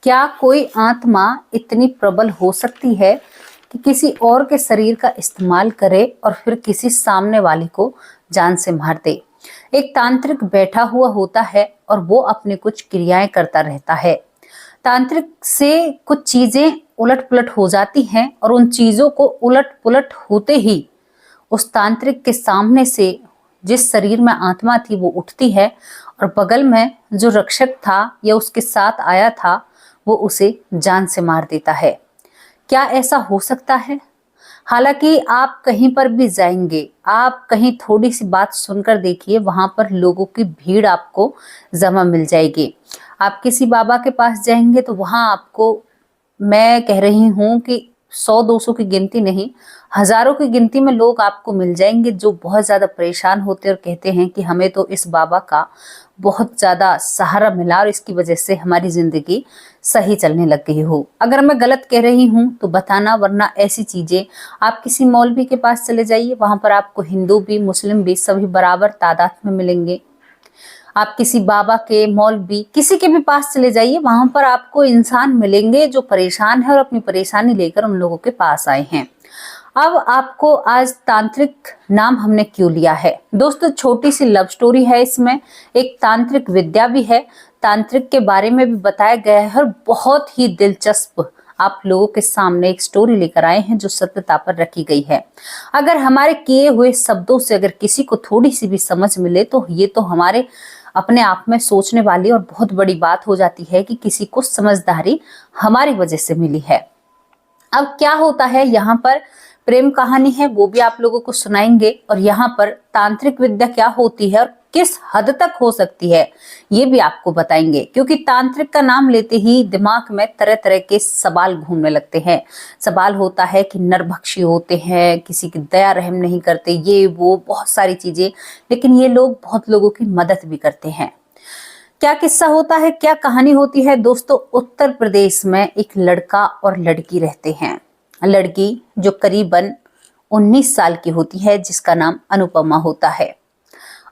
क्या कोई आत्मा इतनी प्रबल हो सकती है कि किसी और के शरीर का इस्तेमाल करे और फिर किसी सामने वाले को जान से मार दे? एक तांत्रिक बैठा हुआ होता है और वो अपनी कुछ क्रियाएं करता रहता है। तांत्रिक से कुछ चीजें उलट पुलट हो जाती हैं और उन चीजों को उलट पुलट होते ही उस तांत्रिक के सामने से जिस शरीर में आत्मा थी वो उठती है और बगल में जो रक्षक था या उसके साथ आया था वो उसे जान से मार देता है। क्या ऐसा हो सकता है? हालांकि आप कहीं पर भी जाएंगे, आप कहीं थोड़ी सी बात सुनकर देखिए, वहां पर लोगों की भीड़ आपको जमा मिल जाएगी। आप किसी बाबा के पास जाएंगे तो वहां आपको, मैं कह रही हूं कि 100-200 की गिनती नहीं, हजारों की गिनती में लोग आपको मिल जाएंगे जो बहुत ज्यादा परेशान होते और कहते हैं कि हमें तो इस बाबा का बहुत ज्यादा सहारा मिला और इसकी वजह से हमारी जिंदगी सही चलने लग गई हो। अगर मैं गलत कह रही हूं तो बताना, वरना ऐसी चीजें आप किसी मौलवी के पास चले जाइए, वहां पर आपको हिंदू भी मुस्लिम भी सभी बराबर तादाद में मिलेंगे। आप किसी बाबा के, मौलवी, किसी के भी पास चले जाइए, वहां पर आपको इंसान मिलेंगे जो परेशान है और अपनी परेशानी लेकर उन लोगों के पास आए हैं। अब आपको आज तांत्रिक नाम हमने क्यों लिया है दोस्तों? छोटी सी लव स्टोरी है इसमें, एक तांत्रिक विद्या भी है, तांत्रिक के बारे में भी बताया गया है और बहुत ही दिलचस्प आप लोगों के सामने एक स्टोरी लेकर आए हैं जो सत्यता पर रखी गई है। अगर हमारे किए हुए शब्दों से अगर किसी को थोड़ी सी भी समझ मिले तो ये तो हमारे अपने आप में सोचने वाली और बहुत बड़ी बात हो जाती है कि किसी को समझदारी हमारी वजह से मिली है। अब क्या होता है, यहाँ पर प्रेम कहानी है वो भी आप लोगों को सुनाएंगे और यहाँ पर तांत्रिक विद्या क्या होती है और किस हद तक हो सकती है ये भी आपको बताएंगे, क्योंकि तांत्रिक का नाम लेते ही दिमाग में तरह तरह के सवाल घूमने लगते हैं। सवाल होता है कि नरभक्षी होते हैं, किसी की दया रहम नहीं करते, ये वो बहुत सारी चीजें, लेकिन ये लोग बहुत लोगों की मदद भी करते हैं। क्या किस्सा होता है, क्या कहानी होती है दोस्तों? उत्तर प्रदेश में एक लड़का और लड़की रहते हैं। लड़की जो करीबन 19 साल की होती है, जिसका नाम अनुपमा होता है।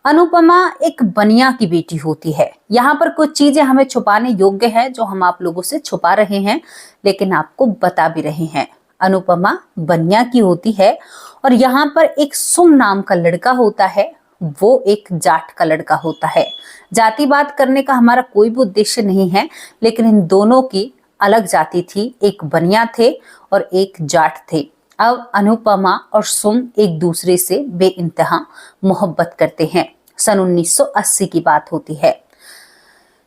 अनुपमा एक बनिया की बेटी होती है। यहाँ पर कुछ चीजें हमें छुपाने योग्य हैं जो हम आप लोगों से छुपा रहे हैं, लेकिन आपको बता भी रहे हैं। अनुपमा बनिया की होती है और यहाँ पर एक सुम नाम का लड़का होता है, वो एक जाट का लड़का होता है। जाति बात करने का हमारा कोई भी उद्देश्य नहीं है, लेकिन इन दोनों की अलग जाति थी, एक बनिया थे और एक जाट थे। अब अनुपमा और सुम एक दूसरे से बेइंतहा मोहब्बत करते हैं। सन 1980 की बात होती है।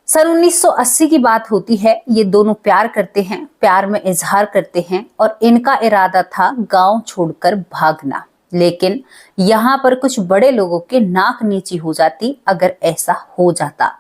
सन 1980 की बात होती है। ये दोनों प्यार करते हैं, प्यार में इजहार करते हैं और इनका इरादा था गांव छोड़कर भागना, लेकिन यहाँ पर कुछ बड़े लोगों के नाक नीची हो जाती अगर ऐसा हो जाता।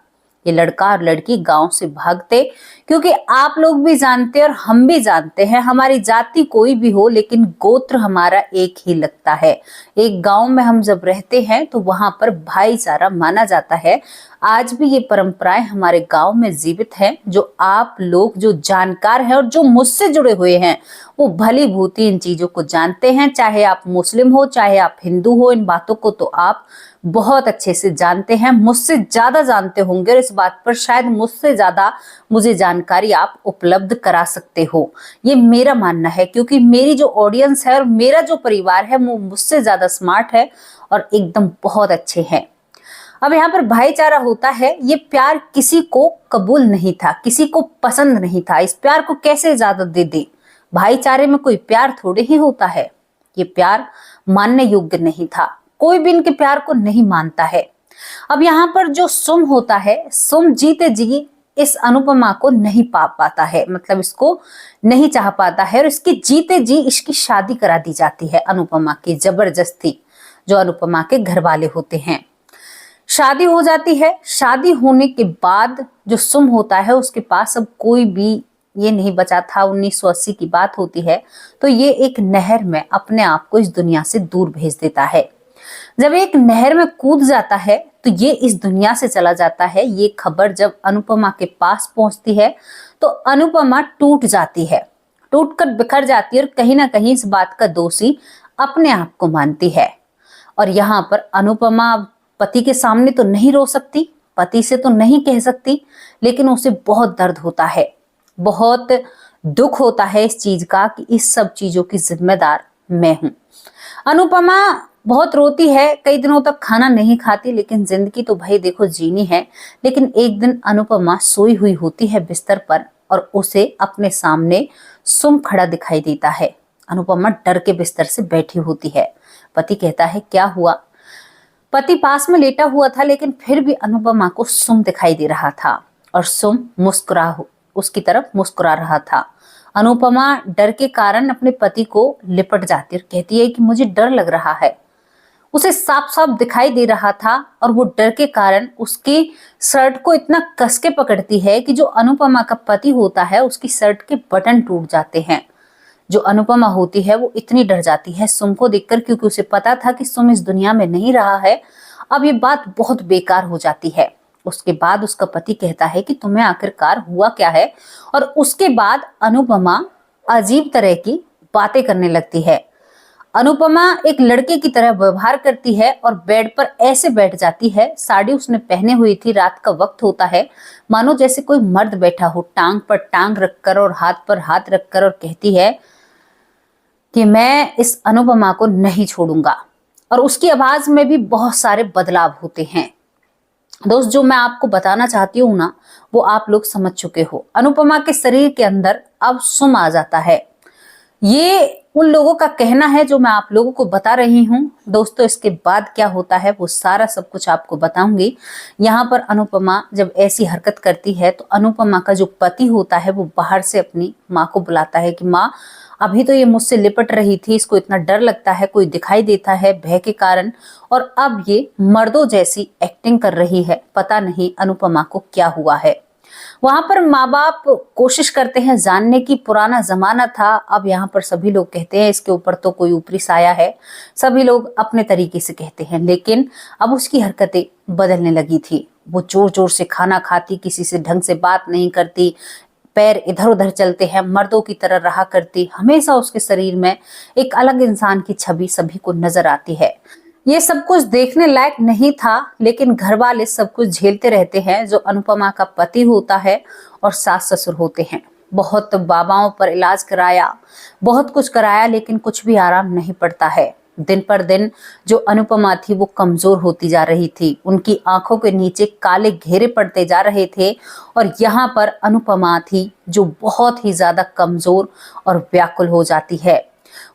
ये लड़का और लड़की गांव से भागते, क्योंकि आप लोग भी जानते हैं और हम भी जानते हैं, हमारी जाति कोई भी हो लेकिन गोत्र हमारा एक ही लगता है। एक गांव में हम जब रहते हैं तो वहां पर भाईचारा माना जाता है। आज भी ये परंपराएं हमारे गांव में जीवित हैं। जो आप लोग जो जानकार हैं और जो मुझसे जुड़े हुए हैं वो भली भांति इन चीजों को जानते हैं। चाहे आप मुस्लिम हो, चाहे आप हिंदू हो, इन बातों को तो आप बहुत अच्छे से जानते हैं, मुझसे ज्यादा जानते होंगे और इस बात पर शायद मुझसे ज्यादा मुझे जानकारी आप उपलब्ध करा सकते हो। ये मेरा मानना है, क्योंकि मेरी जो ऑडियंस है और मेरा जो परिवार है वो मुझसे ज्यादा स्मार्ट है और एकदम बहुत अच्छे हैं। अब यहाँ पर भाईचारा होता है। ये प्यार किसी को कबूल नहीं था, किसी को पसंद नहीं था। इस प्यार को कैसे इजाजत दे दे? भाईचारे में कोई प्यार थोड़े ही होता है। ये प्यार मानने योग्य नहीं था, कोई भी इनके प्यार को नहीं मानता है। अब यहाँ पर जो सुम होता है, सुम जीते जी इस अनुपमा को नहीं पा पाता है, मतलब इसको नहीं चाह पाता है और इसकी जीते जी इसकी शादी करा दी जाती है अनुपमा की, जबरदस्ती, जो अनुपमा के घर वाले होते हैं। शादी हो जाती है। शादी होने के बाद जो सुम होता है उसके पास अब कोई भी ये नहीं बचा था। 1980 की बात होती है तो ये एक नहर में अपने आप को इस दुनिया से दूर भेज देता है। जब एक नहर में कूद जाता है तो ये इस दुनिया से चला जाता है। ये खबर जब अनुपमा के पास पहुंचती है तो अनुपमा टूट जाती है, टूटकर बिखर जाती है और कहीं ना कहीं इस बात का दोषी अपने आप को मानती है। और यहाँ पर अनुपमा पति के सामने तो नहीं रो सकती, पति से तो नहीं कह सकती, लेकिन उसे बहुत दर्द होता है। बहुत दुख होता है इस चीज का कि इस सब चीजों की जिम्मेदार मैं हूं। अनुपमा बहुत रोती है, कई दिनों तक खाना नहीं खाती, लेकिन जिंदगी तो भाई देखो जीनी है। लेकिन एक दिन अनुपमा सोई हुई होती है बिस्तर पर और उसे अपने सामने सुम खड़ा दिखाई देता है। अनुपमा डर के बिस्तर से बैठी होती है। पति कहता है क्या हुआ? पति पास में लेटा हुआ था, लेकिन फिर भी अनुपमा को सुम दिखाई दे रहा था और सुम उसकी तरफ मुस्कुरा रहा था। अनुपमा डर के कारण अपने पति को लिपट जाती और कहती है कि मुझे डर लग रहा है। उसे साफ साफ दिखाई दे रहा था और वो डर के कारण उसकी शर्ट को इतना कस के पकड़ती है कि जो अनुपमा का पति होता है उसकी शर्ट के बटन टूट जाते हैं। जो अनुपमा होती है वो इतनी डर जाती है सुम को देखकर, क्योंकि उसे पता था कि सुम इस दुनिया में नहीं रहा है। अब ये बात बहुत बेकार हो जाती है। उसके बाद उसका पति कहता है कि तुम्हें आखिरकार हुआ क्या है, और उसके बाद अनुपमा अजीब तरह की बातें करने लगती है। अनुपमा एक लड़के की तरह व्यवहार करती है और बेड पर ऐसे बैठ जाती है, साड़ी उसने पहने हुई थी, रात का वक्त होता है, मानो जैसे कोई मर्द बैठा हो, टांग पर टांग रखकर और हाथ पर हाथ रखकर, और कहती है कि मैं इस अनुपमा को नहीं छोड़ूंगा। और उसकी आवाज में भी बहुत सारे बदलाव होते हैं। दोस्त, जो मैं आपको बताना चाहती हूँ ना, वो आप लोग समझ चुके हो। अनुपमा के शरीर के अंदर अब सुम आ जाता है। ये उन लोगों का कहना है जो मैं आप लोगों को बता रही हूँ। दोस्तों, इसके बाद क्या होता है वो सारा सब कुछ आपको बताऊंगी। यहाँ पर अनुपमा जब ऐसी हरकत करती है तो अनुपमा का जो पति होता है वो बाहर से अपनी माँ को बुलाता है कि माँ, अभी तो ये मुझसे लिपट रही थी, इसको इतना डर लगता है, कोई दिखाई देता है भय के कारण, और अब ये मर्दों जैसी एक्टिंग कर रही है। पता नहीं अनुपमा को क्या हुआ है। वहां पर माँ बाप कोशिश करते हैं जानने की, पुराना जमाना था। अब यहाँ पर सभी लोग कहते हैं इसके ऊपर तो कोई ऊपरी साया है, सभी लोग अपने तरीके से कहते हैं। लेकिन अब उसकी हरकतें बदलने लगी थी। वो जोर जोर से खाना खाती, किसी से ढंग से बात नहीं करती, पैर इधर उधर चलते हैं, मर्दों की तरह रहा करती। हमेशा उसके शरीर में एक अलग इंसान की छवि सभी को नजर आती है। ये सब कुछ देखने लायक नहीं था, लेकिन घर वाले सब कुछ झेलते रहते हैं। जो अनुपमा का पति होता है और सास ससुर होते हैं। बहुत बाबाओं पर इलाज कराया, बहुत कुछ कराया, लेकिन कुछ भी आराम नहीं पड़ता है। दिन पर दिन जो अनुपमा थी वो कमजोर होती जा रही थी। उनकी आंखों के नीचे काले घेरे पड़ते जा रहे थे, और यहाँ पर अनुपमा थी जो बहुत ही ज्यादा कमजोर और व्याकुल हो जाती है।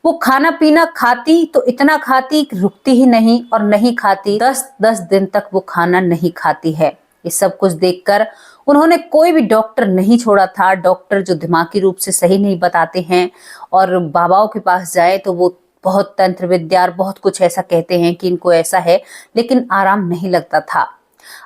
वो खाना पीना खाती तो इतना खाती कि रुकती ही नहीं, और नहीं खाती 10-10 दिन तक वो खाना नहीं खाती है। ये सब कुछ देखकर उन्होंने कोई भी डॉक्टर नहीं छोड़ा था। डॉक्टर जो दिमागी रूप से सही नहीं बताते हैं, और बाबाओं के पास जाए तो वो बहुत तंत्र विद्या और बहुत कुछ ऐसा कहते हैं कि इनको ऐसा है, लेकिन आराम नहीं लगता था।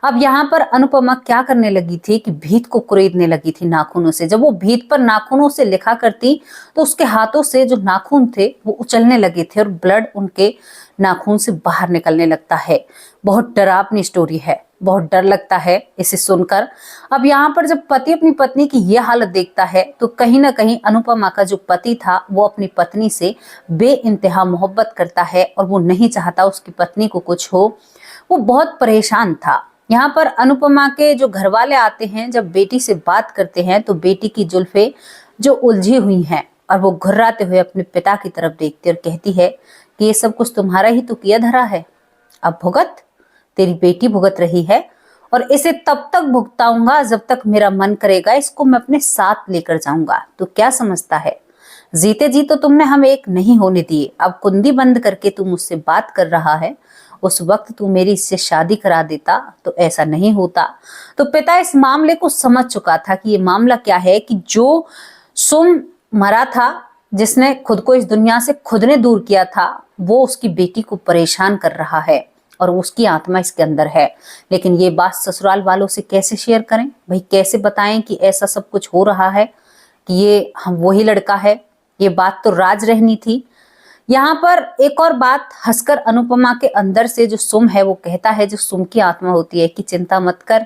अब यहाँ पर अनुपमा क्या करने लगी थी कि भीत को कुरेदने लगी थी नाखूनों से। जब वो भीत पर नाखूनों से लिखा करती तो उसके हाथों से जो नाखून थे वो उछलने लगे थे और ब्लड उनके नाखून से बाहर निकलने लगता है। बहुत डरावनी स्टोरी है, बहुत डर लगता है इसे सुनकर। अब यहाँ पर जब पति अपनी पत्नी की ये हालत देखता है तो कहीं ना कहीं अनुपमा का जो पति था वो अपनी पत्नी से बेइंतहा मोहब्बत करता है, और वो नहीं चाहता उसकी पत्नी को कुछ हो। वो बहुत परेशान था। यहाँ पर अनुपमा के जो घर वाले आते हैं, जब बेटी से बात करते हैं तो बेटी की जुल्फे जो उलझी हुई हैं, और वो घुर्राते हुए अपने पिता की तरफ देखती और कहती है कि ये सब कुछ तुम्हारा ही तो किया धरा है, अब भुगत, तेरी बेटी भुगत रही है, और इसे तब तक भुगताऊंगा जब तक मेरा मन करेगा इसको मैं अपने साथ लेकर जाऊंगा। तो क्या समझता है, जीते जी तो तुमने हम एक नहीं होने दिए, अब कुंडी बंद करके तू मुझसे बात कर रहा है। उस वक्त तू मेरी इससे शादी करा देता तो ऐसा नहीं होता। तो पिता इस मामले को समझ चुका था कि ये मामला क्या है, कि जो सुम मरा था, जिसने खुद को इस दुनिया से खुद ने दूर किया था, वो उसकी बेटी को परेशान कर रहा है और उसकी आत्मा इसके अंदर है। लेकिन ये बात ससुराल वालों से कैसे शेयर करें भाई, कैसे बताएं कि ऐसा सब कुछ हो रहा है, कि ये हम वही लड़का है। ये बात तो राज रहनी थी। यहाँ पर एक और बात हंसकर अनुपमा के अंदर से जो सुम है वो कहता है, जो सुम की आत्मा होती है, कि चिंता मत कर,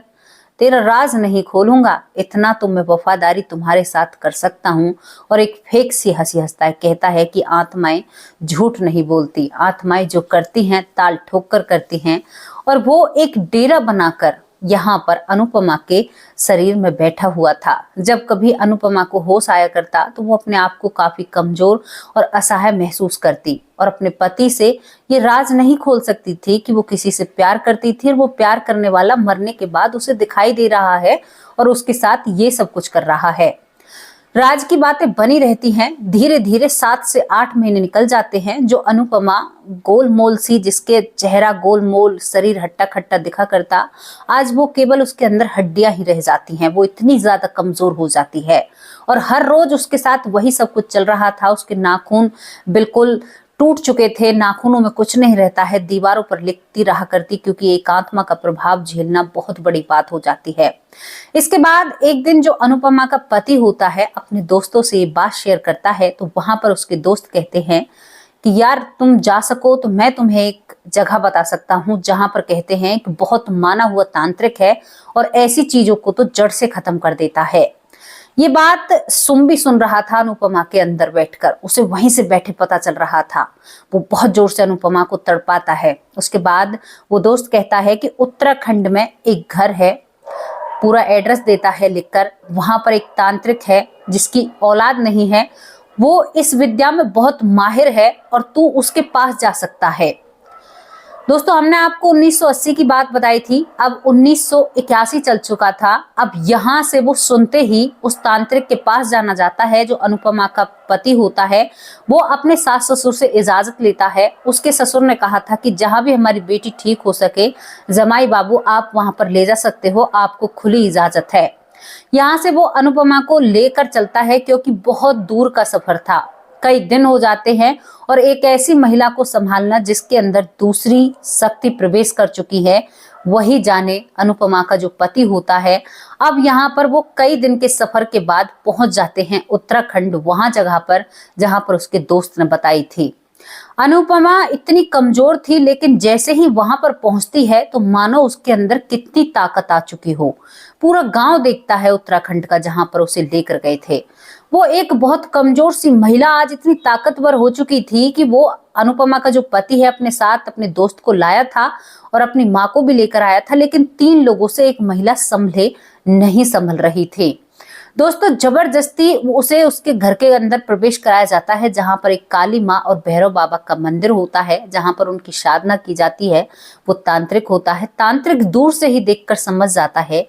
तेरा राज नहीं खोलूंगा, इतना तो मैं वफादारी तुम्हारे साथ कर सकता हूँ। और एक फेक सी हंसी हंसता है, कहता है कि आत्माएं झूठ नहीं बोलती, आत्माएं जो करती हैं ताल ठोक कर करती हैं। और वो एक डेरा बनाकर यहाँ पर अनुपमा के शरीर में बैठा हुआ था। जब कभी अनुपमा को होश आया करता तो वो अपने आप को काफी कमजोर और असहाय महसूस करती और अपने पति से ये राज नहीं खोल सकती थी कि वो किसी से प्यार करती थी और वो प्यार करने वाला मरने के बाद उसे दिखाई दे रहा है और उसके साथ ये सब कुछ कर रहा है। राज की बातें बनी रहती हैं। धीरे धीरे 7 से 8 महीने निकल जाते हैं। जो अनुपमा गोलमोल सी, जिसके चेहरा गोलमोल, शरीर हट्टा खट्टा दिखा करता, आज वो केवल उसके अंदर हड्डियां ही रह जाती हैं। वो इतनी ज्यादा कमजोर हो जाती है और हर रोज उसके साथ वही सब कुछ चल रहा था। उसके नाखून बिल्कुल टूट चुके थे, नाखूनों में कुछ नहीं रहता है, दीवारों पर लिखती रहा करती, क्योंकि एकांतमा का प्रभाव झेलना बहुत बड़ी बात हो जाती है। इसके बाद एक दिन जो अनुपमा का पति होता है अपने दोस्तों से ये बात शेयर करता है, तो वहां पर उसके दोस्त कहते हैं कि यार तुम जा सको तो मैं तुम्हें एक जगह बता सकता हूँ, जहां पर कहते हैं कि बहुत माना हुआ तांत्रिक है और ऐसी चीजों को तो जड़ से खत्म कर देता है। ये बात भी सुन रहा था अनुपमा के अंदर बैठकर, उसे वहीं से बैठे पता चल रहा था। वो बहुत जोर से अनुपमा को तड़पाता है। उसके बाद वो दोस्त कहता है कि उत्तराखंड में एक घर है, पूरा एड्रेस देता है लिखकर। वहां पर एक तांत्रिक है जिसकी औलाद नहीं है, वो इस विद्या में बहुत माहिर है और तू उसके पास जा सकता है। दोस्तों, हमने आपको 1980 की बात बताई थी, अब 1981 चल चुका था। अब यहाँ से वो सुनते ही उस तांत्रिक के पास जाना जाता है जो अनुपमा का पति होता है। वो अपने सास ससुर से इजाजत लेता है। उसके ससुर ने कहा था कि जहां भी हमारी बेटी ठीक हो सके, जमाई बाबू आप वहां पर ले जा सकते हो, आपको खुली इजाजत है। यहाँ से वो अनुपमा को लेकर चलता है, क्योंकि बहुत दूर का सफर था, कई दिन हो जाते हैं और एक ऐसी महिला को संभालना जिसके अंदर दूसरी शक्ति प्रवेश कर चुकी है, वही जाने अनुपमा का जो पति होता है। अब यहाँ पर वो कई दिन के सफर के बाद पहुंच जाते हैं उत्तराखंड, वहां जगह पर जहां पर उसके दोस्त ने बताई थी। अनुपमा इतनी कमजोर थी, लेकिन जैसे ही वहां पर पहुंचती है तो मानो उसके अंदर कितनी ताकत आ चुकी हो। पूरा गांव देखता है उत्तराखंड का जहां पर उसे लेकर गए थे। वो एक बहुत कमजोर सी महिला आज इतनी ताकतवर हो चुकी थी कि वो अनुपमा का जो पति है अपने साथ अपने दोस्त को लाया था और अपनी माँ को भी लेकर आया था, लेकिन 3 लोगों से एक महिला नहीं संभल रही थी। दोस्तों, जबरदस्ती उसे उसके घर के अंदर प्रवेश कराया जाता है, जहां पर एक काली माँ और भैरव बाबा का मंदिर होता है, जहां पर उनकी साधना की जाती है। वो तांत्रिक होता है। तांत्रिक दूर से ही देखकर समझ जाता है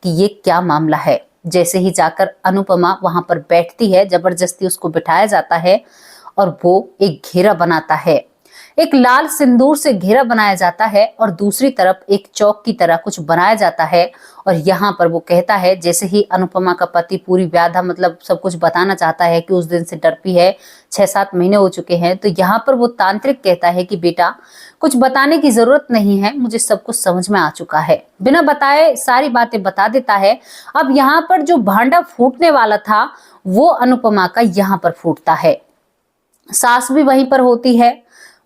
कि ये क्या मामला है। जैसे ही जाकर अनुपमा वहां पर बैठती है, जबरदस्ती उसको बिठाया जाता है और वो एक घेरा बनाता है। एक लाल सिंदूर से घेरा बनाया जाता है और दूसरी तरफ एक चौक की तरह कुछ बनाया जाता है। और यहाँ पर वो कहता है, जैसे ही अनुपमा का पति पूरी व्याधा मतलब सब कुछ बताना चाहता है कि उस दिन से डरती है, 6-7 महीने हो चुके हैं, तो यहाँ पर वो तांत्रिक कहता है कि बेटा कुछ बताने की जरूरत नहीं है, मुझे सब कुछ समझ में आ चुका है। बिना बताए सारी बातें बता देता है। अब यहाँ पर जो भांडा फूटने वाला था वो अनुपमा का यहाँ पर फूटता है। सास भी वहीं पर होती है,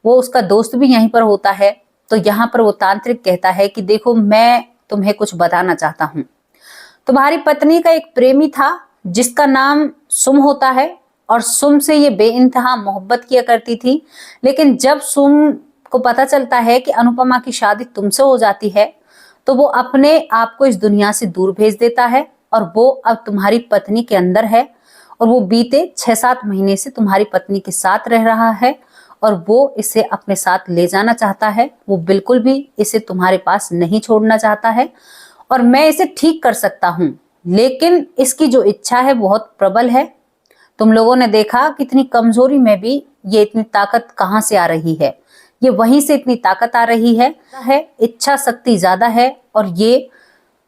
वो उसका दोस्त भी यहीं पर होता है। तो यहाँ पर वो तांत्रिक कहता है कि देखो, मैं तुम्हें कुछ बताना चाहता हूँ। तुम्हारी पत्नी का एक प्रेमी था जिसका नाम सुम होता है और सुम से ये बेइंतहा मोहब्बत किया करती थी। लेकिन जब सुम को पता चलता है कि अनुपमा की शादी तुमसे हो जाती है, तो वो अपने आप को इस दुनिया से दूर भेज देता है और वो अब तुम्हारी पत्नी के अंदर है और वो बीते 6-7 महीने से तुम्हारी पत्नी के साथ रह रहा है और वो इसे अपने साथ ले जाना चाहता है। वो बिल्कुल भी इसे तुम्हारे पास नहीं छोड़ना चाहता है और मैं इसे ठीक कर सकता हूँ, लेकिन इसकी जो इच्छा है बहुत प्रबल है। तुम लोगों ने देखा कितनी कमजोरी में भी ये इतनी ताकत कहाँ से आ रही है, ये वहीं से इतनी ताकत आ रही है। इच्छा शक्ति ज्यादा है और ये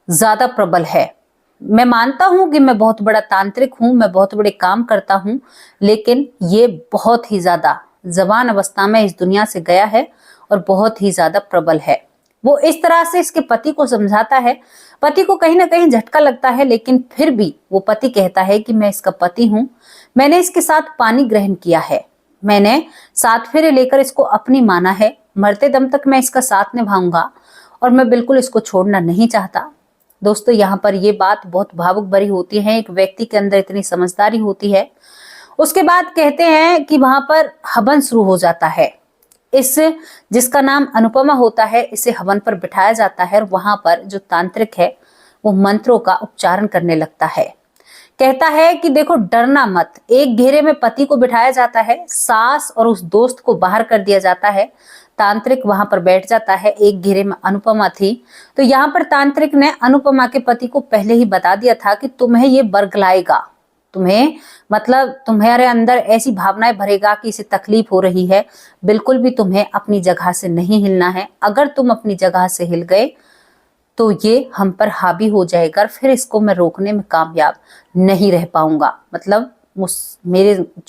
ज्यादा प्रबल है। मैं मानता हूं कि मैं बहुत बड़ा तांत्रिक हूं, मैं बहुत बड़े काम करता हूं, लेकिन ये बहुत ही ज्यादा जवान अवस्था में इस दुनिया से गया है और बहुत ही ज्यादा प्रबल है। वो इस तरह से इसके पति को समझाता है। पति को कहीं ना कहीं झटका लगता है, लेकिन फिर भी वो पति कहता है कि मैं इसका पति हूं, मैंने इसके साथ पानी ग्रहण किया है, मैंने 7 फेरे लेकर इसको अपनी माना है, मरते दम तक मैं इसका साथ निभाऊंगा और मैं बिल्कुल इसको छोड़ना नहीं चाहता। दोस्तों, यहाँ पर ये बात बहुत भावुक भरी होती है। एक व्यक्ति के अंदर इतनी समझदारी होती है। उसके बाद कहते हैं कि वहां पर हवन शुरू हो जाता है। इस जिसका नाम अनुपमा होता है, इसे हवन पर बिठाया जाता है और वहां पर जो तांत्रिक है वो मंत्रों का उच्चारण करने लगता है। कहता है कि देखो डरना मत। एक घेरे में पति को बिठाया जाता है, सास और उस दोस्त को बाहर कर दिया जाता है। तांत्रिक वहां पर बैठ जाता है। एक घेरे में अनुपमा थी। तो यहाँ पर तांत्रिक ने अनुपमा के पति को पहले ही बता दिया था कि तुम्हें ये बरगलाएगा, तुम्हें मतलब तुम्हारे अंदर ऐसी भावनाएं भरेगा कि इसे तकलीफ हो रही है। बिल्कुल भी तुम्हें अपनी जगह से नहीं हिलना है। अगर तुम अपनी जगह से हिल गए तो ये हम पर हावी हो जाएगा और फिर इसको मैं रोकने में कामयाब नहीं रह पाऊंगा। मतलब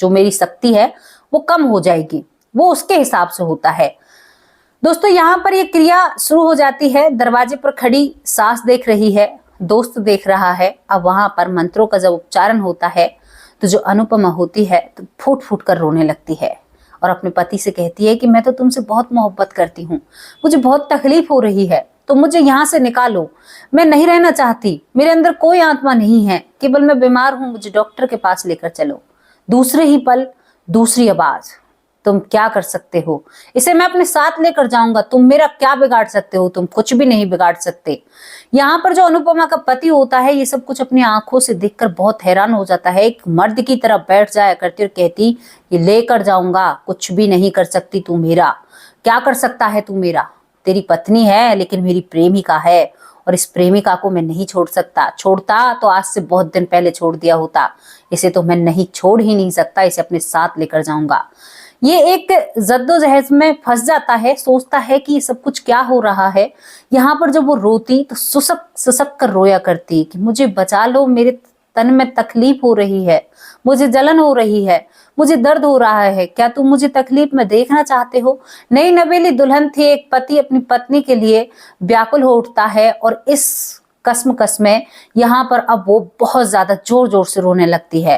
मेरी शक्ति है वो कम हो जाएगी। वो उसके हिसाब से होता है। दोस्तों यहाँ पर ये क्रिया शुरू हो जाती है। दरवाजे पर खड़ी सास देख रही है, दोस्त देख रहा है। अब वहां पर मंत्रों का जब उच्चारण होता है तो जो अनुपमा होती है तो फूट फूट कर रोने लगती है और अपने पति से कहती है कि मैं तो तुमसे बहुत मोहब्बत करती हूँ, मुझे बहुत तकलीफ हो रही है, तो मुझे यहाँ से निकालो, मैं नहीं रहना चाहती, मेरे अंदर कोई आत्मा नहीं है, केवल मैं बीमार हूँ, मुझे डॉक्टर के पास लेकर चलो। दूसरे ही पल दूसरी आवाज, तुम क्या कर सकते हो, इसे मैं अपने साथ लेकर जाऊंगा, तुम मेरा क्या बिगाड़ सकते हो, तुम कुछ भी नहीं बिगाड़ सकते। यहाँ पर जो अनुपमा का पति होता है ये सब कुछ अपनी आंखों से देखकर बहुत हैरान हो जाता है। एक मर्द की तरह बैठ जाया करती और कहती ये लेकर जाऊंगा, कुछ भी नहीं कर सकती तू मेरा, क्या कर सकता है तू मेरा, तेरी पत्नी है लेकिन मेरी प्रेमिका है और इस प्रेमिका को मैं नहीं छोड़ सकता, छोड़ता तो आज से बहुत दिन पहले छोड़ दिया होता, इसे तो मैं नहीं छोड़ ही नहीं सकता, इसे अपने साथ लेकर जाऊंगा। ये एक जद्दोजहद में फंस जाता है, सोचता है कि ये सब कुछ क्या हो रहा है। यहाँ पर जब वो रोती तो सुसक सुसक कर रोया करती कि मुझे बचा लो, मेरे तन में तकलीफ हो रही है, मुझे जलन हो रही है, मुझे दर्द हो रहा है, क्या तुम मुझे तकलीफ में देखना चाहते हो। नई नवेली दुल्हन थी, एक पति अपनी पत्नी के लिए व्याकुल हो उठता है और इस कसमकस में यहाँ पर अब वो बहुत ज्यादा जोर जोर से रोने लगती है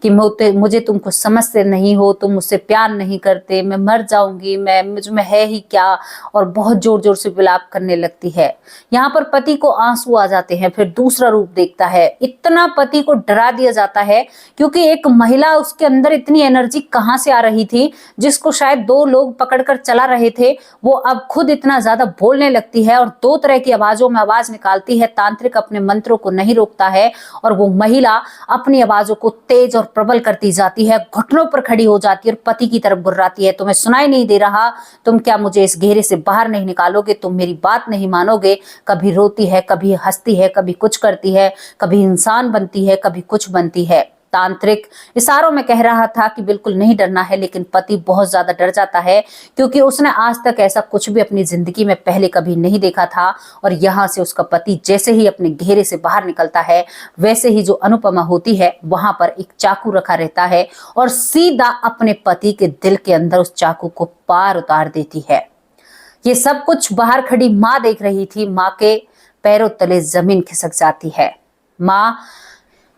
कि मुझे तुम कुछ समझते नहीं हो, तुम मुझसे प्यार नहीं करते, मैं मर जाऊंगी, मैं मुझ में है ही क्या, और बहुत जोर जोर से विलाप करने लगती है। यहाँ पर पति को आंसू आ जाते हैं, फिर दूसरा रूप देखता है। इतना पति को डरा दिया जाता है क्योंकि एक महिला, उसके अंदर इतनी एनर्जी कहाँ से आ रही थी जिसको शायद दो लोग पकड़कर चला रहे थे, वो अब खुद इतना ज्यादा बोलने लगती है और दो तरह की आवाजों में आवाज निकालती है। तांत्रिक अपने मंत्रों को नहीं रोकता है और वो महिला अपनी आवाजों को तेज और प्रबल करती जाती है, घुटनों पर खड़ी हो जाती है और पति की तरफ गुर्राती है, तुम्हें सुनाई नहीं दे रहा, तुम क्या मुझे इस घेरे से बाहर नहीं निकालोगे, तुम मेरी बात नहीं मानोगे। कभी रोती है, कभी हंसती है, कभी कुछ करती है, कभी इंसान बनती है, कभी कुछ बनती है। तांत्रिक इशारों में कह रहा था कि बिल्कुल नहीं डरना है, लेकिन पति बहुत ज्यादा डर जाता है क्योंकि उसने आज तक ऐसा कुछ भी अपनी जिंदगी में पहले कभी नहीं देखा था। और यहाँ से उसका पति जैसे ही अपने घेरे से बाहर निकलता है, वैसे ही जो अनुपमा होती है वहां पर एक चाकू रखा रहता है और सीधा अपने पति के दिल के अंदर उस चाकू को पार उतार देती है। ये सब कुछ बाहर खड़ी माँ देख रही थी। माँ के पैरों तले जमीन खिसक जाती है। माँ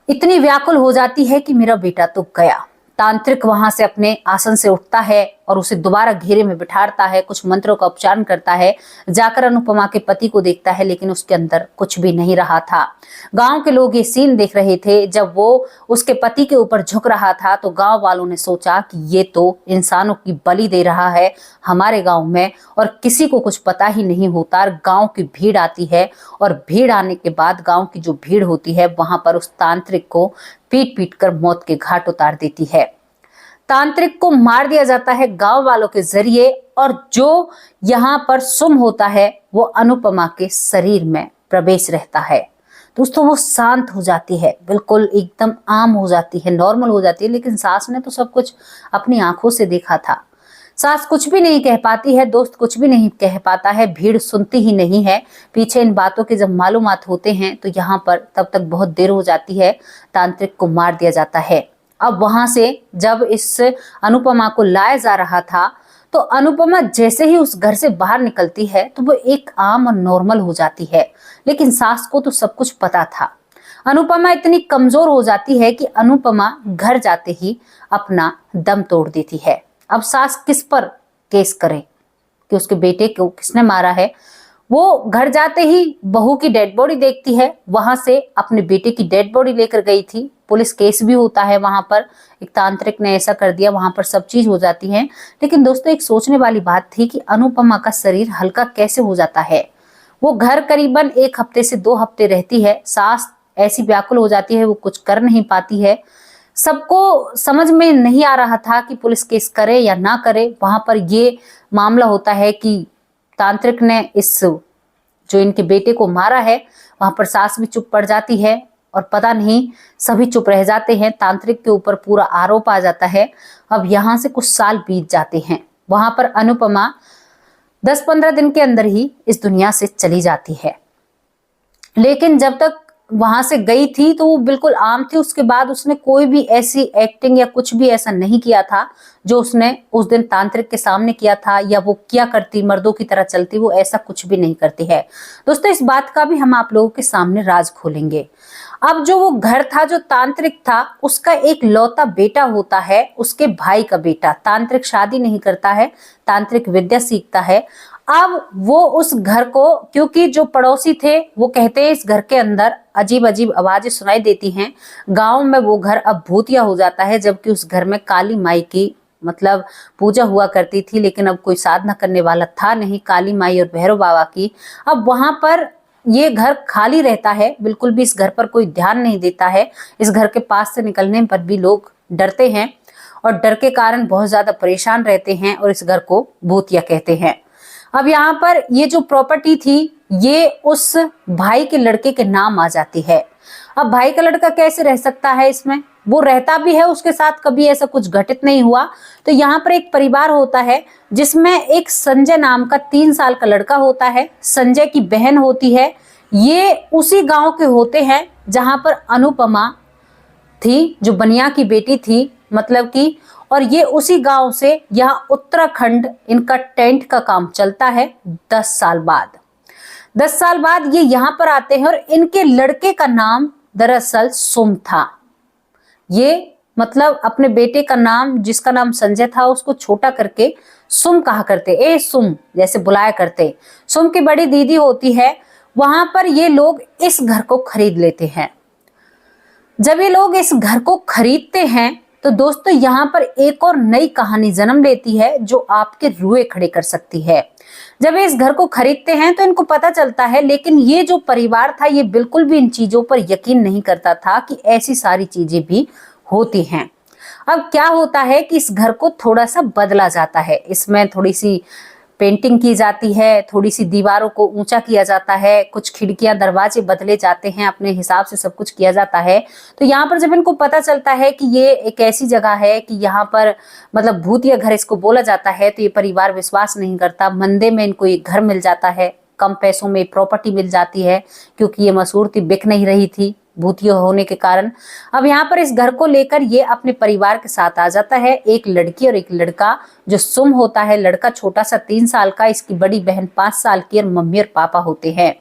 इतनी व्याकुल हो जाती है कि मेरा बेटा तो गया। तांत्रिक वहां से अपने आसन से उठता है और उसे दोबारा घेरे में बिठाता है, कुछ मंत्रों का उच्चारण करता है, जाकर अनुपमा के पति को देखता है, लेकिन उसके अंदर कुछ भी नहीं रहा था। गांव के लोग ये सीन देख रहे थे। जब वो उसके पति के ऊपर झुक रहा था तो गांव वालों ने सोचा कि ये तो इंसानों की बलि दे रहा है हमारे गांव में, और किसी को कुछ पता ही नहीं होता। गांव की भीड़ आती है और भीड़ आने के बाद गांव की जो भीड़ होती है वहां पर उस तांत्रिक को पीट पीट कर मौत के घाट उतार देती है। तांत्रिक को मार दिया जाता है गांव वालों के जरिए, और जो यहाँ पर सुम होता है वो अनुपमा के शरीर में प्रवेश रहता है। दोस्तों वो शांत हो जाती है, बिल्कुल एकदम आम हो जाती है, नॉर्मल हो जाती है। लेकिन सास ने तो सब कुछ अपनी आंखों से देखा था। सास कुछ भी नहीं कह पाती है, दोस्त कुछ भी नहीं कह पाता है, भीड़ सुनती ही नहीं है। पीछे इन बातों के जब मालूमात होते हैं तो यहाँ पर तब तक बहुत देर हो जाती है। तांत्रिक को मार दिया जाता है। अब वहां से जब इस अनुपमा को लाया जा रहा था तो अनुपमा जैसे ही उस घर से बाहर निकलती है तो वो एक आम और नॉर्मल हो जाती है। लेकिन सास को तो सब कुछ पता था। अनुपमा इतनी कमजोर हो जाती है कि अनुपमा घर जाते ही अपना दम तोड़ देती है। अब सास किस पर केस करे कि उसके बेटे को किसने मारा है। वो घर जाते ही बहू की डेड बॉडी देखती है, वहां से अपने बेटे की डेड बॉडी लेकर गई थी। पुलिस केस भी होता है वहां पर, एक तांत्रिक ने ऐसा कर दिया, वहां पर सब चीज हो जाती है। लेकिन दोस्तों एक सोचने वाली बात थी कि अनुपमा का शरीर हल्का कैसे हो जाता है। वो घर करीबन 1 हफ्ते से 2 हफ्ते रहती है, सांस ऐसी व्याकुल हो जाती है, वो कुछ कर नहीं पाती है। सबको समझ में नहीं आ रहा था कि पुलिस केस करे या ना करे। वहां पर ये मामला होता है कि तांत्रिक ने इस जो इनके बेटे को मारा है, वहां पर सास भी चुप पड़ जाती है और पता नहीं सभी चुप रह जाते हैं। तांत्रिक के ऊपर पूरा आरोप आ जाता है। अब यहाँ से कुछ साल बीत जाते हैं। वहां पर अनुपमा 10-15 दिन के अंदर ही इस दुनिया से चली जाती है। लेकिन जब तक वहां से गई थी तो वो बिल्कुल आम थी। उसके बाद उसने कोई भी ऐसी एक्टिंग या कुछ भी ऐसा नहीं किया था जो उसने उस दिन तांत्रिक के सामने किया था, या वो क्या करती, मर्दों की तरह चलती, वो ऐसा कुछ भी नहीं करती है। दोस्तों इस बात का भी हम आप लोगों के सामने राज खोलेंगे। अब जो वो घर था, जो तांत्रिक था, उसका एक लौता बेटा होता है, उसके भाई का बेटा। तांत्रिक शादी नहीं करता है, तांत्रिक विद्या सीखता है। अब वो उस घर को, क्योंकि जो पड़ोसी थे वो कहते हैं इस घर के अंदर अजीब अजीब आवाजें सुनाई देती हैं, गांव में वो घर अब भूतिया हो जाता है। जबकि उस घर में काली माई की मतलब पूजा हुआ करती थी, लेकिन अब कोई साधना करने वाला था नहीं, काली माई और भैरव बाबा की। अब वहां पर ये घर खाली रहता है, बिल्कुल भी इस घर पर कोई ध्यान नहीं देता है। इस घर के पास से निकलने पर भी लोग डरते हैं और डर के कारण बहुत ज्यादा परेशान रहते हैं और इस घर को भूतिया कहते हैं। अब यहाँ पर ये जो प्रॉपर्टी थी ये उस भाई के लड़के के नाम आ जाती है। अब भाई का लड़का कैसे रह सकता है इसमें, वो रहता भी है, उसके साथ कभी ऐसा कुछ घटित नहीं हुआ। तो यहाँ पर एक परिवार होता है जिसमें एक संजय नाम का 3 साल का लड़का होता है, संजय की बहन होती है। ये उसी गांव के होते हैं जहां पर अनुपमा थी, जो बनिया की बेटी थी मतलब की। और ये उसी गांव से यहाँ उत्तराखंड इनका टेंट का काम चलता है। 10 साल बाद 10 साल बाद ये यहाँ पर आते हैं और इनके लड़के का नाम दरअसल सुम था। ये मतलब अपने बेटे का नाम, जिसका नाम संजय था, उसको छोटा करके सुम कहा करते, ए सुम जैसे बुलाया करते। सुम की बड़ी दीदी होती है। वहां पर ये लोग इस घर को खरीद लेते हैं। जब ये लोग इस घर को खरीदते हैं तो दोस्तों यहाँ पर एक और नई कहानी जन्म लेती है जो आपके रुए खड़े कर सकती है। जब ये इस घर को खरीदते हैं तो इनको पता चलता है, लेकिन ये जो परिवार था ये बिल्कुल भी इन चीजों पर यकीन नहीं करता था कि ऐसी सारी चीजें भी होती हैं। अब क्या होता है कि इस घर को थोड़ा सा बदला जाता है, इसमें थोड़ी सी पेंटिंग की जाती है, थोड़ी सी दीवारों को ऊंचा किया जाता है, कुछ खिड़कियां दरवाजे बदले जाते हैं, अपने हिसाब से सब कुछ किया जाता है। तो यहाँ पर जब इनको पता चलता है कि ये एक ऐसी जगह है कि यहाँ पर मतलब भूतिया घर इसको बोला जाता है, तो ये परिवार विश्वास नहीं करता। मंदे में इनको ये घर मिल जाता है, कम पैसों में प्रॉपर्टी मिल जाती है, क्योंकि ये मशहूर थी, बिक नहीं रही थी भूतिया होने के कारण। अब यहाँ पर इस घर को लेकर ये अपने परिवार के साथ आ जाता है, एक लड़की और एक लड़का। जो सुम होता है, लड़का छोटा सा 3 साल का, इसकी बड़ी बहन 5 साल की, और मम्मी और पापा होते हैं।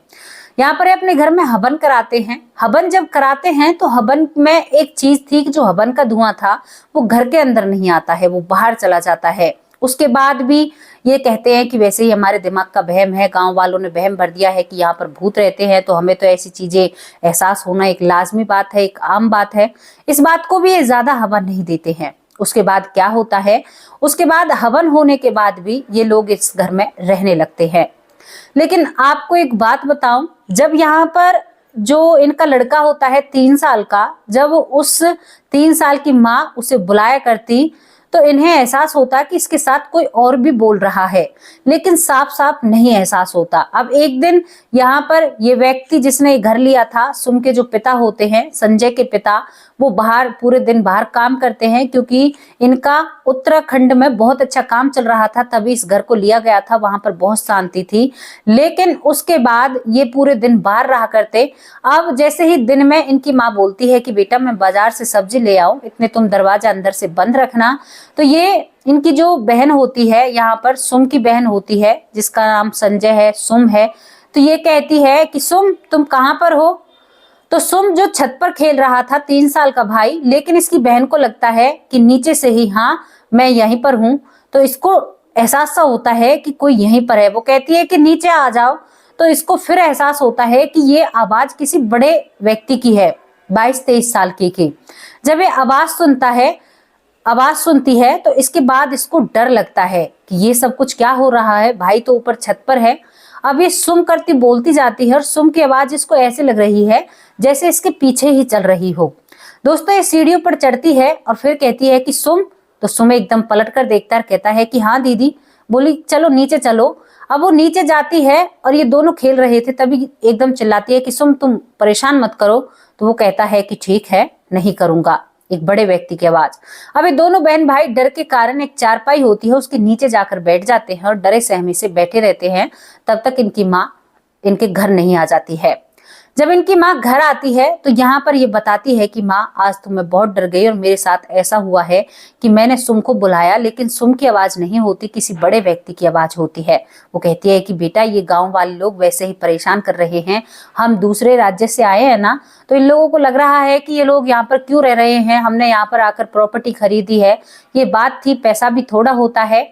यहाँ पर अपने घर में हवन कराते हैं। हवन जब कराते हैं तो हवन में एक चीज थी कि जो हवन का धुआं था वो घर के अंदर नहीं आता है, वो बाहर चला जाता है। उसके बाद भी ये कहते हैं कि वैसे ही हमारे दिमाग का वहम है, गांव वालों ने वहम भर दिया है कि यहाँ पर भूत रहते हैं, तो हमें तो ऐसी चीजें एहसास होना एक लाजमी बात है, एक आम बात है। इस बात को भी ये ज्यादा हवा नहीं देते हैं। उसके बाद क्या होता है, उसके बाद हवन होने के बाद भी ये लोग इस घर में रहने लगते हैं। लेकिन आपको एक बात बताऊं, जब यहाँ पर जो इनका लड़का होता है 3 साल का, जब उस 3 साल की माँ उसे बुलाया करती तो इन्हें एहसास होता कि इसके साथ कोई और भी बोल रहा है, लेकिन साफ साफ नहीं एहसास होता। अब एक दिन यहाँ पर ये व्यक्ति जिसने घर लिया था, सुम के जो पिता होते हैं, संजय के पिता, वो बाहर पूरे दिन बाहर काम करते हैं, क्योंकि इनका उत्तराखंड में बहुत अच्छा काम चल रहा था, तभी इस घर को लिया गया था। वहां पर बहुत शांति थी, लेकिन उसके बाद ये पूरे दिन बाहर रहा करते। अब जैसे ही दिन में इनकी माँ बोलती है कि बेटा मैं बाजार से सब्जी ले आऊं, इतने तुम दरवाजा अंदर से बंद रखना। तो ये इनकी जो बहन होती है, यहाँ पर सुम की बहन होती है जिसका नाम संजय है, सुम है, तो ये कहती है कि सुम तुम कहाँ पर हो। तो सुम जो छत पर खेल रहा था, 3 साल का भाई, लेकिन इसकी बहन को लगता है कि नीचे से ही, हाँ मैं यहीं पर हूं। तो इसको एहसास सा होता है कि कोई यहीं पर है। वो कहती है कि नीचे आ जाओ। तो इसको फिर एहसास होता है कि ये आवाज किसी बड़े व्यक्ति की है। 22-23 साल की। जब ये आवाज सुनती है तो इसके बाद इसको डर लगता है कि ये सब कुछ क्या हो रहा है, भाई तो ऊपर छत पर है। अब ये सुम करती बोलती जाती है और सुम की आवाज इसको ऐसे लग रही है जैसे इसके पीछे ही चल रही हो। दोस्तों ये सीढ़ियों पर चढ़ती है और फिर कहती है कि सुम। तो सुम एकदम पलट कर देखता है, कहता है कि हाँ दीदी। बोली चलो नीचे चलो। अब वो नीचे जाती है और ये दोनों खेल रहे थे, तभी एकदम चिल्लाती है कि सुम तुम परेशान मत करो। तो वो कहता है कि ठीक है, नहीं करूंगा, एक बड़े व्यक्ति की आवाज। अब ये दोनों बहन भाई डर के कारण एक चारपाई होती है उसके नीचे जाकर बैठ जाते हैं और डरे सहमे से बैठे रहते हैं। तब तक इनकी माँ इनके घर नहीं आ जाती है। जब इनकी माँ घर आती है तो यहाँ पर ये बताती है कि माँ आज तो मैं बहुत डर गई और मेरे साथ ऐसा हुआ है कि मैंने सुम को बुलाया लेकिन सुम की आवाज नहीं होती, किसी बड़े व्यक्ति की आवाज होती है। वो कहती है कि बेटा ये गांव वाले लोग वैसे ही परेशान कर रहे हैं, हम दूसरे राज्य से आए हैं ना, तो इन लोगों को लग रहा है कि ये लोग यहाँ पर क्यों रह रहे हैं, हमने यहाँ पर आकर प्रॉपर्टी खरीदी है, ये बात थी, पैसा भी थोड़ा होता है।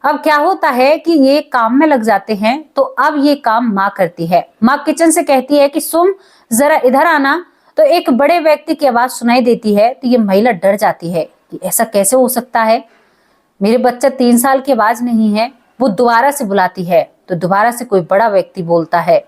अब क्या होता है कि ये काम में लग जाते हैं तो अब ये काम माँ करती है। माँ किचन से कहती है कि सुम जरा इधर आना। तो एक बड़े व्यक्ति की आवाज सुनाई देती है तो ये महिला डर जाती है कि ऐसा कैसे हो सकता है, मेरे बच्चा 3 साल की आवाज नहीं है। वो दोबारा से बुलाती है तो दोबारा से कोई बड़ा व्यक्ति बोलता है।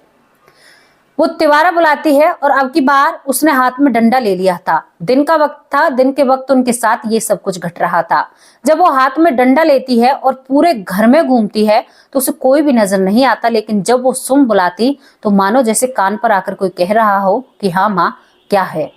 वो तिवारा बुलाती है और अब की बार उसने हाथ में डंडा ले लिया था। दिन का वक्त था, दिन के वक्त उनके साथ ये सब कुछ घट रहा था। जब वो हाथ में डंडा लेती है और पूरे घर में घूमती है तो उसे कोई भी नजर नहीं आता, लेकिन जब वो सुम बुलाती तो मानो जैसे कान पर आकर कोई कह रहा हो कि हाँ माँ क्या है।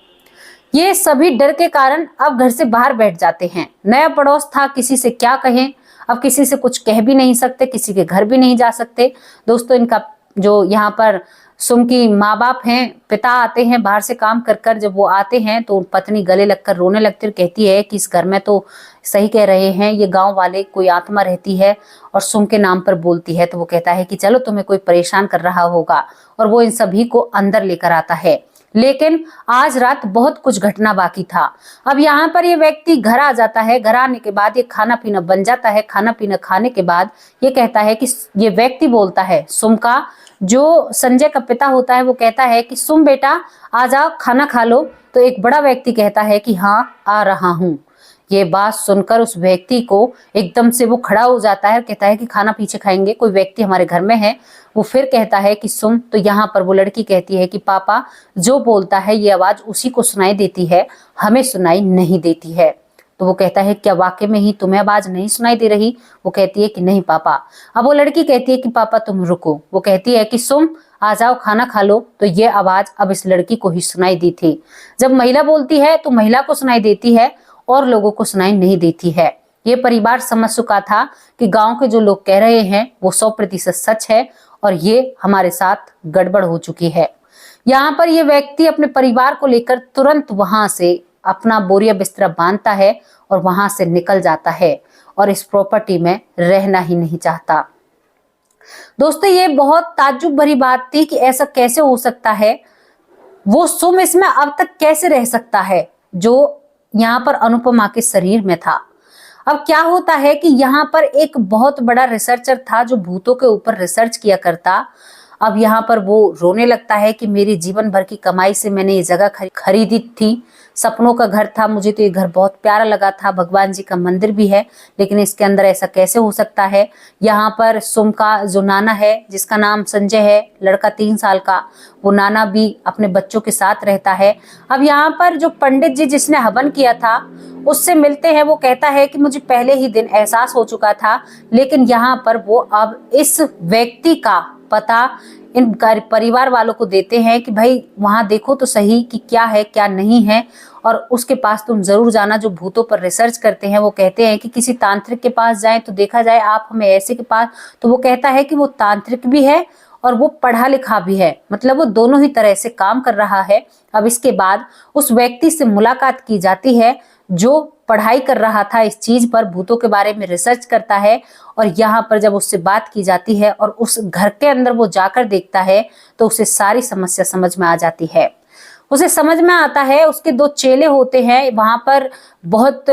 ये सभी डर के कारण अब घर से बाहर बैठ जाते हैं। नया पड़ोस था, किसी से क्या कहें, अब किसी से कुछ कह भी नहीं सकते, किसी के घर भी नहीं जा सकते। दोस्तों इनका जो यहाँ पर सुम की माँ बाप हैं, पिता आते हैं बाहर से काम कर कर, जब वो आते हैं तो पत्नी गले लगकर रोने लगती और कहती है कि इस घर में तो सही कह रहे हैं, ये गांव वाले कोई आत्मा रहती है और सुम के नाम पर बोलती है। तो वो कहता है कि चलो तुम्हें कोई परेशान कर रहा होगा और वो इन सभी को अंदर लेकर आता है। लेकिन आज रात बहुत कुछ घटना बाकी था। अब यहाँ पर ये व्यक्ति घर आ जाता है, घर आने के बाद ये खाना पीना बन जाता है। खाना पीना खाने के बाद ये कहता है कि ये व्यक्ति बोलता है सुम का, जो संजय का पिता होता है, वो कहता है कि सुम बेटा आ जाओ खाना खा लो। तो एक बड़ा व्यक्ति कहता है कि हाँ आ रहा हूँ। ये बात सुनकर उस व्यक्ति को एकदम से वो खड़ा हो जाता है, कहता है कि खाना पीछे खाएंगे, कोई व्यक्ति हमारे घर में है। वो फिर कहता है कि सुन। तो यहाँ पर वो लड़की कहती है कि पापा जो बोलता है ये आवाज उसी को सुनाई देती है, हमें सुनाई नहीं देती है। तो वो कहता है क्या वाकई में ही तुम्हें आवाज नहीं सुनाई दे रही? वो कहती है कि नहीं पापा। अब वो लड़की कहती है कि पापा तुम रुको। वो कहती है कि सुन आ जाओ खाना खा लो। तो ये आवाज अब इस लड़की को ही सुनाई दी थी। जब महिला बोलती है तो महिला को सुनाई देती है और लोगों को सुनाई नहीं देती है। ये परिवार समझ चुका था कि गांव के जो लोग कह रहे हैं वो 100% सच है और ये हमारे साथ गड़बड़ हो चुकी है। यहाँ पर ये व्यक्ति अपने परिवार को लेकर तुरंत वहां से अपना बोरिया बिस्तरा बांधता है और वहां से निकल जाता है और इस प्रॉपर्टी में रहना ही नहीं चाहता। दोस्तों ये बहुत ताज्जुब भरी बात थी कि ऐसा कैसे हो सकता है, वो सुम इसमें अब तक कैसे रह सकता है जो यहाँ पर अनुपमा के शरीर में था। अब क्या होता है कि यहाँ पर एक बहुत बड़ा रिसर्चर था जो भूतों के ऊपर रिसर्च किया करता। अब यहाँ पर वो रोने लगता है कि मेरी जीवन भर की कमाई से मैंने ये जगह खरीदी थी, सपनों का घर था, मुझे तो ये घर बहुत प्यारा लगा था, भगवान जी का मंदिर भी है, लेकिन इसके अंदर ऐसा कैसे हो सकता है। यहाँ पर सुम का जो नाना है जिसका नाम संजय है, लड़का 3 साल का, वो नाना भी अपने बच्चों के साथ रहता है। अब यहाँ पर जो पंडित जी जिसने हवन किया था उससे मिलते हैं। वो कहता है कि मुझे पहले ही दिन एहसास हो चुका था, लेकिन यहाँ पर वो अब इस व्यक्ति का पता इन परिवार वालों को देते हैं कि भाई वहां देखो तो सही कि क्या है क्या नहीं है, और उसके पास तुम जरूर जाना जो भूतों पर रिसर्च करते हैं। वो कहते हैं कि किसी तांत्रिक के पास जाएं तो देखा जाए, आप हमें ऐसे के पास। तो वो कहता है कि वो तांत्रिक भी है और वो पढ़ा लिखा भी है, मतलब वो दोनों ही तरह से काम कर रहा है। अब इसके बाद उस व्यक्ति से मुलाकात की जाती है जो पढ़ाई कर रहा था इस चीज पर, भूतों के बारे में रिसर्च करता है। और यहाँ पर जब उससे बात की जाती है और उस घर के अंदर वो जाकर देखता है तो उसे सारी समस्या समझ में आ जाती है। उसे समझ में आता है उसके 2 चेले होते हैं, वहां पर बहुत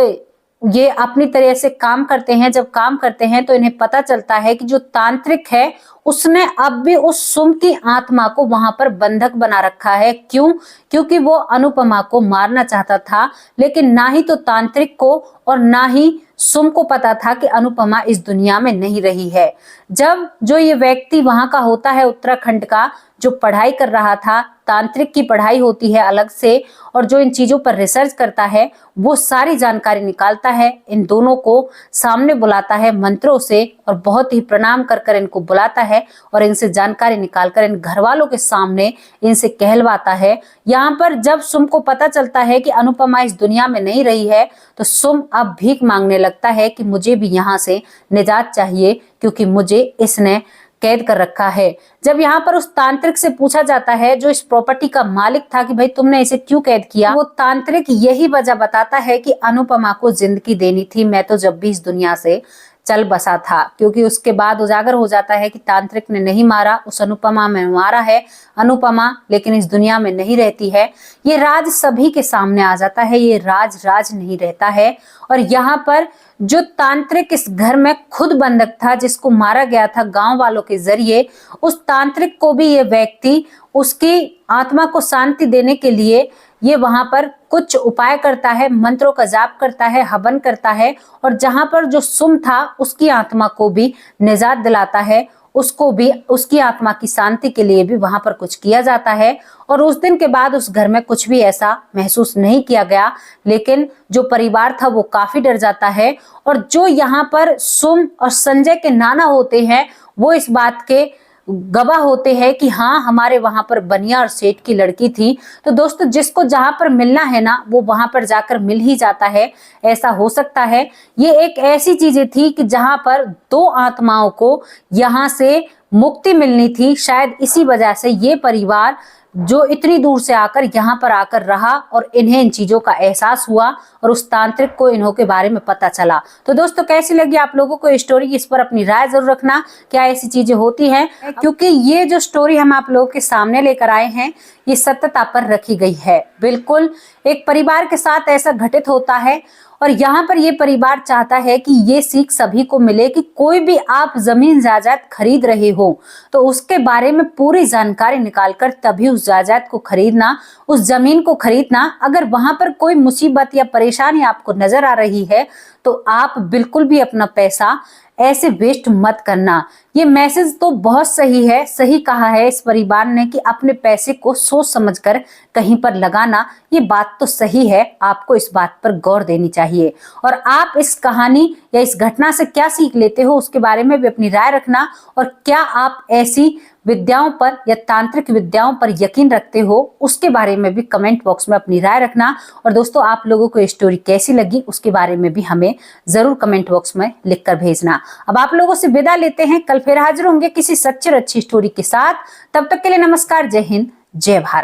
ये अपनी तरह से काम करते हैं। जब काम करते हैं तो इन्हें पता चलता है कि जो तांत्रिक है उसने अब भी उस सुम की आत्मा को वहां पर बंधक बना रखा है। क्यों? क्योंकि वो अनुपमा को मारना चाहता था, लेकिन ना ही तो तांत्रिक को और ना ही सुम को पता था कि अनुपमा इस दुनिया में नहीं रही है। जब जो ये व्यक्ति वहां का होता है, उत्तराखंड का, जो पढ़ाई कर रहा था, तांत्रिक की पढ़ाई होती है अलग से, और जो इन चीजों पर रिसर्च करता है वो सारी जानकारी निकालता है, इन दोनों को सामने बुलाता है मंत्रों से और बहुत ही प्रणाम कर कर इनको बुलाता है और इनसे जानकारी निकालकर इन घर वालों के सामने इनसे कहलवाता है। यहाँ पर जब सुम को पता चलता है कि अनुपमा इस दुनिया में नहीं रही है तो सुम अब भीख मांगने लगता है कि मुझे भी यहाँ से निजात चाहिए, क्योंकि मुझे इसने कैद कर रखा है। जब यहाँ पर उस तांत्रिक से पूछा जाता है, जो इस प्रॉपर्टी का मालिक था, कि भाई तुमने इसे क्यों कैद किया, वो तांत्रिक यही वजह बताता है कि अनुपमा को जिंदगी देनी थी, मैं तो जब भी इस दुनिया से चल बसा था। क्योंकि उसके बाद उजागर हो जाता है कि तांत्रिक ने नहीं मारा, उस अनुपमा में मारा है। अनुपमा लेकिन इस दुनिया में नहीं रहती है। ये राज सभी के सामने आ जाता है, ये राज नहीं रहता है। और यहाँ पर जो तांत्रिक इस घर में खुद बंधक था, जिसको मारा गया था गांव वालों के जरिए, उस तांत्रिक को भी ये व्यक्ति उसकी आत्मा को शांति देने के लिए ये वहां पर कुछ उपाय करता है, मंत्रों का जाप करता है, हवन करता है, और जहां पर जो सुम था उसकी आत्मा को भी निजात दिलाता है, उसको भी उसकी आत्मा की शांति के लिए भी वहां पर कुछ किया जाता है। और उस दिन के बाद उस घर में कुछ भी ऐसा महसूस नहीं किया गया, लेकिन जो परिवार था वो काफी डर जाता है। और जो यहाँ पर सुम और संजय के नाना होते हैं वो इस बात के गवाह होते हैं कि हाँ, हमारे वहां पर बनिया और सेठ की लड़की थी। तो दोस्तों, जिसको जहां पर मिलना है ना वो वहां पर जाकर मिल ही जाता है, ऐसा हो सकता है। ये एक ऐसी चीजें थी कि जहां पर दो आत्माओं को यहाँ से मुक्ति मिलनी थी। शायद इसी वजह से ये परिवार जो इतनी दूर से आकर यहाँ पर आकर रहा और इन्हें इन चीजों का एहसास हुआ और उस तांत्रिक को इन्हों के बारे में पता चला। तो दोस्तों, कैसी लगी आप लोगों को ये स्टोरी? इस पर अपनी राय जरूर रखना, क्या ऐसी चीजें होती हैं? क्योंकि ये जो स्टोरी हम आप लोगों के सामने लेकर आए हैं ये सत्यता पर रखी गई है। बिल्कुल एक परिवार के साथ ऐसा घटित होता है और यहाँ पर ये परिवार चाहता है कि ये सीख सभी को मिले कि कोई भी आप जमीन जायदाद खरीद रहे हो तो उसके बारे में पूरी जानकारी निकालकर तभी उस जायदाद को खरीदना, उस जमीन को खरीदना। अगर वहां पर कोई मुसीबत या परेशानी आपको नजर आ रही है तो आप बिल्कुल भी अपना पैसा ऐसे वेस्ट मत करना। ये मैसेज तो बहुत सही है, सही कहा है इस परिवार ने कि अपने पैसे को सोच समझकर कहीं पर लगाना। ये बात तो सही है, आपको इस बात पर गौर देनी चाहिए। और आप इस कहानी या इस घटना से क्या सीख लेते हो उसके बारे में भी अपनी राय रखना, और क्या आप ऐसी विद्याओं पर या तांत्रिक विद्याओं पर यकीन रखते हो उसके बारे में भी कमेंट बॉक्स में अपनी राय रखना। और दोस्तों, आप लोगों को ये स्टोरी कैसी लगी उसके बारे में भी हमें जरूर कमेंट बॉक्स में लिखकर भेजना। अब आप लोगों से विदा लेते हैं, कल फिर हाजिर होंगे किसी सच्ची और अच्छी स्टोरी के साथ। तब तक के लिए नमस्कार, जय हिंद, जय भारत।